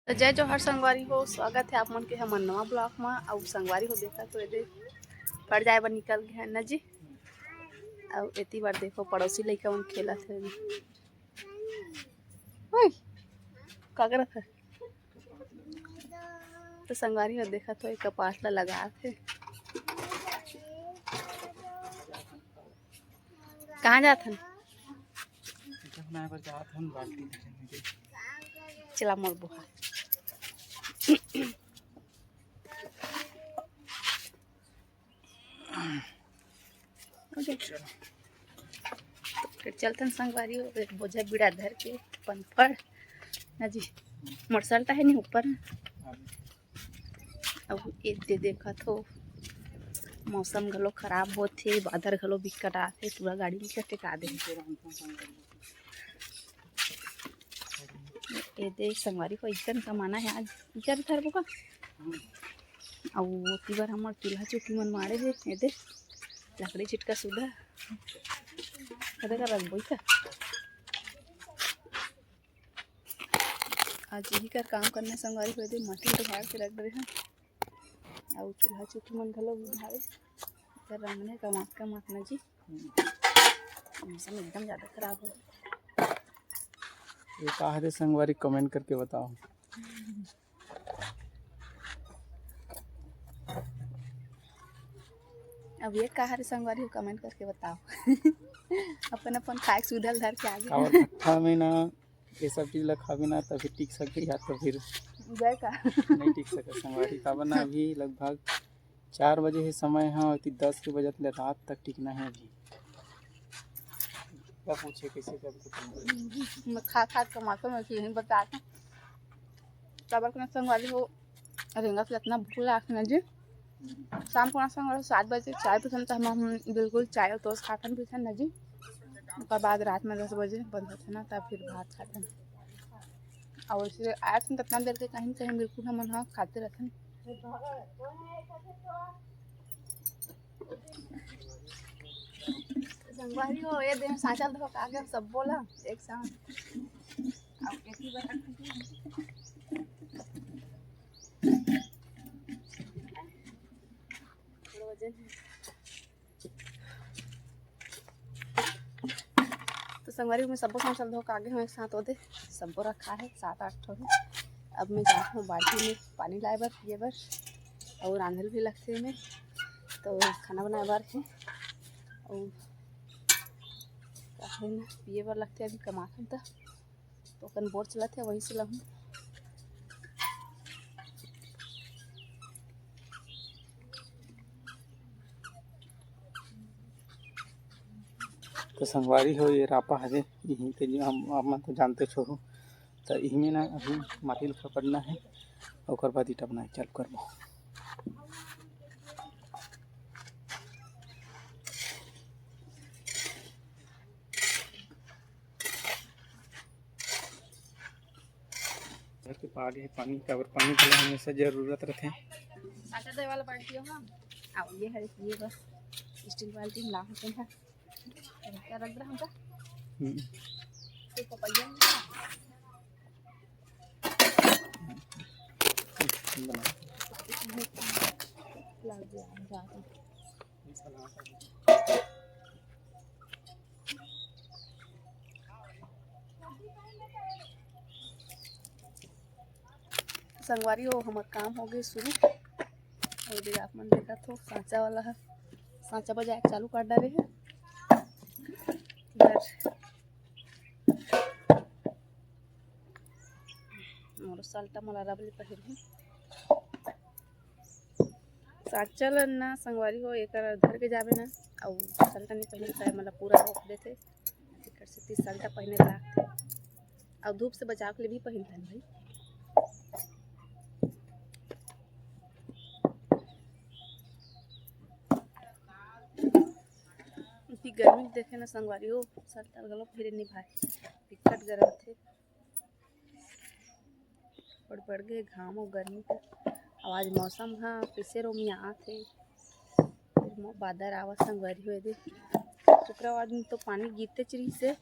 तो जय जोहर संगवारी हो। स्वागत है आप मन के हमर नवा ब्लॉग में। और संगवारी हो देखा तो ये पड़ जाए बर निकल गए न जी। और इतनी बार देखो पड़ोसी लड़का मन खेला थे का करत है। तो संगवारी हो देखा तो एक कपास ला लगा थे। कहाँ जात हन? चला मोर बुहा तो फिर चलते संगवारी हो। एक बोझा बीड़ा धर के अपन पड़ ना जी। मोटरसाइकिल है नहीं ऊपर। अब ये देखा तो मौसम घलो खराब होते, बादर घलो बिकट आते, पूरा गाड़ी में टेका दे। ये देख संगवारी को इकन कमाना है आज इकर थर बुका। और ती बार हमार चूल्हा चौकी मन मारे है। ये देख लकड़ी चिटका सुधा कदे का रख बोई का। आज यही कर काम करने संगवारी को दे माटी तो भाड़ के रख दे हैं। और चूल्हा चौकी मन घलो उधारे इधर रमने कमात ना जी। मौसम एकदम ज़्यादा खराब है। ये कहा है संगवारी कमेंट करके बताओ। अब ये कहा रे संगवारी हो कमेंट करके बताओ। अपन अपन खाए सुधल धर के आगे और खट्टा में ना ये सब चीज़ ला खावे ना तभी टिक सके, या तो फिर जय का नहीं टिक सके। संगवारी का बना अभी लगभग 4 बजे है समय है और 10 के बजे ले रात तक टिकना है। अभी क्या पूछे कैसे कर मैं खा कमाता मैं यही बताता तब अपना संगवारी हो रेंगा से इतना भूख लाख ना जी। शाम को संग 7 बजे चाय पीछन तो हम बिल्कुल चाय और टोस्ट खाते पीछन ना जी। उसके बाद रात में 10 बजे बंद होते ना तब फिर भात खाते। और वैसे आए थे इतना देर के कहीं कहीं बिल्कुल हम हाँ खाते रहते। संगवारी हो ये दिन साचल धो आगे सब बोला एक साथ। अब एक ही बार तो संगवारी में सबको साचल धो आगे हम एक साथ होते सबको रखा है 7-8 ठो। अब मैं जाती हूँ बाल्टी में पानी लाए बर पिए बर और रांधल भी लगते में तो खाना बनाए बर है और ना पिए बर लगते अभी कमाथन तो अपन बोर चलत है वहीं से लहूँ। तो संगवारी हो ये रापा है यहीं के जो हम तो जानते छोड़ो। तो यही में ना अभी माटी लिखा पड़ना है और बाद ईटा बनाए चालू करबो। घर के पानी का पानी की हमेशा जरूरत रहते हैं। साचा दे वाला बाल्टी हो हां आओ ये है ये बस स्टील बाल्टी ला होते हैं क्या रख रहा हूं का तो पपैया लग गया जाता संगवारी हो हमार काम हो गए शुरू। और भी आप मन देखा तो सांचा वाला है सांचा बजाए चालू कर डाले है और साल्टा मला रबली पहिर हूँ साचल ना संगवारी हो एक धर के जावे ना और साल्टा नहीं पहने चाहे मतलब पूरा रोक देते एक से 30 साल्टा पहने लागते और धूप से बचाव के लिए भी पहनते हैं भाई। गर्मी देखे ना संगवारी हो साल्टा गलो फिर नहीं भाई दिक्कत गर्म थे पड़ गए घाम और गर्मी का आवाज मौसम हाँ पिसे रो में आते बादर आवाज संगवारी हो दे शुक्रवार दिन तो पानी गिरते चरी से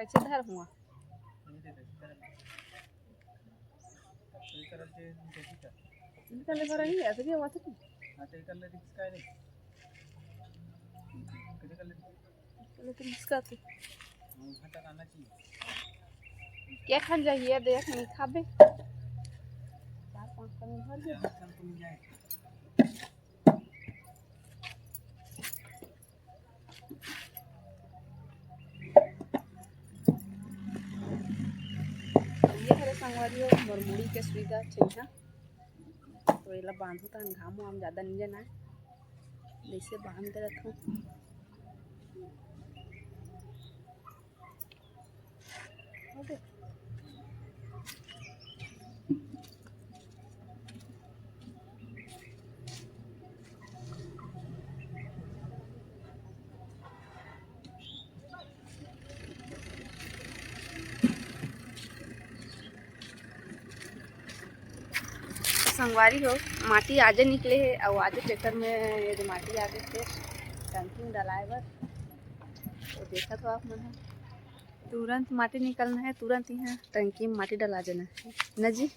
कैसे धर हुआ निकल कर रही है तो ये बात नहीं लेकिन इसका तो क्या खान जाइए देख नहीं खाबे 4-5 कमी भर गया ये हरे संगवारी मरमुड़ी के सुईगा चाहिए तो ये बांधो तो घाम वाम ज़्यादा नहीं जाना है जैसे बांध के रखो संगवारी हो माटी आजे निकले है और आजे ट्रैक्टर में ये जो माटी आगे थे टंकी में डलाए बर तो देखा तो आप मन है तुरंत माटी निकलना है तुरंत यहाँ टंकी में माटी डला जाना है ना जी।